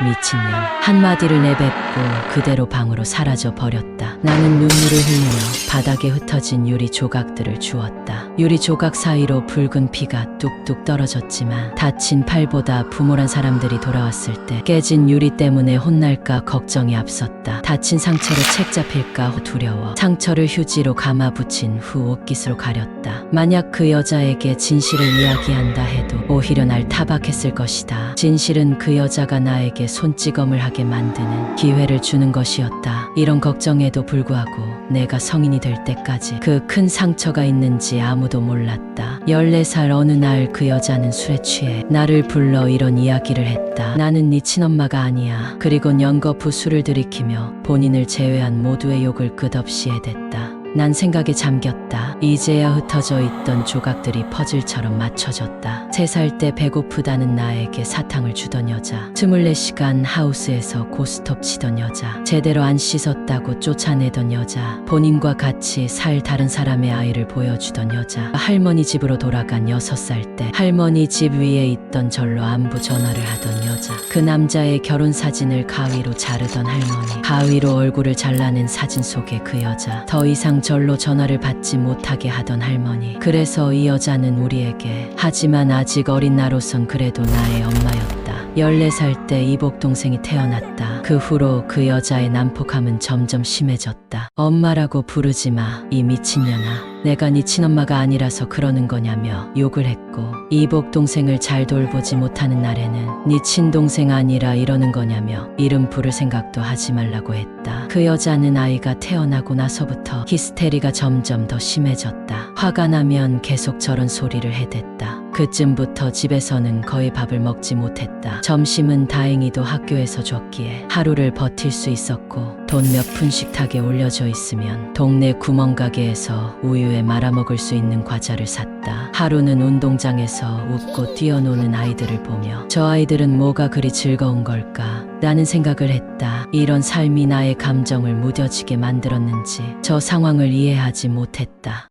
미친년. 한마디를 내뱉고 그대로 방으로 사라져 버렸다. 나는 눈물을 흘리며 바닥에 흩어진 유리 조각들을 주웠다. 유리 조각 사이로 붉은 피가 뚝뚝 떨어졌지만 다친 팔보다 부모란 사람들이 돌아왔을 때 깨진 유리 때문에 혼날까 걱정이 앞섰다. 다친 상처로 책 잡힐까 두려워 상처를 휴지로 감아 붙인 후 옷깃으로 가렸다. 만약 그 여자에게 진실을 이야기한다 해도 오히려 날 타박했을 것이다. 진실은 그 여자가 나에게 손찌검을 하게 만드는 기회를 주는 것이었다. 이런 걱정에도 불구하고 내가 성인이 될 때까지 그 큰 상처가 있는지 아무도 몰랐다. 14살 어느 날 그 여자는 술에 취해 나를 불러 이런 이야기를 했다. 나는 네 친엄마가 아니야. 그리곤 연거푸 술을 들이키며 본인을 제외한 모두의 욕을 끝없이 해댔다. 난 생각에 잠겼다. 이제야 흩어져 있던 조각들이 퍼즐처럼 맞춰졌다. 3살 때 배고프다는 나에게 사탕을 주던 여자, 24시간 하우스에서 고스톱 치던 여자, 제대로 안 씻었다고 쫓아내던 여자, 본인과 같이 살 다른 사람의 아이를 보여주던 여자, 할머니 집으로 돌아간 6살 때 할머니 집 위에 있던 절로 안부 전화를 하던 여자, 그 남자의 결혼 사진을 가위로 자르던 할머니, 가위로 얼굴을 잘라낸 사진 속의 그 여자, 더 이상 절로 전화를 받지 못하게 하던 할머니. 그래서 이 여자는 우리에게, 하지만 아직 어린 나로선 그래도 나의 엄마였다. 14살 때 이복 동생이 태어났다. 그 후로 그 여자의 난폭함은 점점 심해졌다. 엄마라고 부르지 마, 이 미친년아. 내가 네 친엄마가 아니라서 그러는 거냐며 욕을 했고, 이복 동생을 잘 돌보지 못하는 날에는 네 친동생 아니라 이러는 거냐며 이름 부를 생각도 하지 말라고 했다. 그 여자는 아이가 태어나고 나서부터 히스테리가 점점 더 심해졌다. 화가 나면 계속 저런 소리를 해댔다. 그쯤부터 집에서는 거의 밥을 먹지 못했다. 점심은 다행히도 학교에서 줬기에 하루를 버틸 수 있었고, 돈 몇 푼씩 탁에 올려져 있으면 동네 구멍가게에서 우유에 말아먹을 수 있는 과자를 샀다. 하루는 운동장에서 웃고 뛰어노는 아이들을 보며 저 아이들은 뭐가 그리 즐거운 걸까? 라는 생각을 했다. 이런 삶이 나의 감정을 무뎌지게 만들었는지 저 상황을 이해하지 못했다.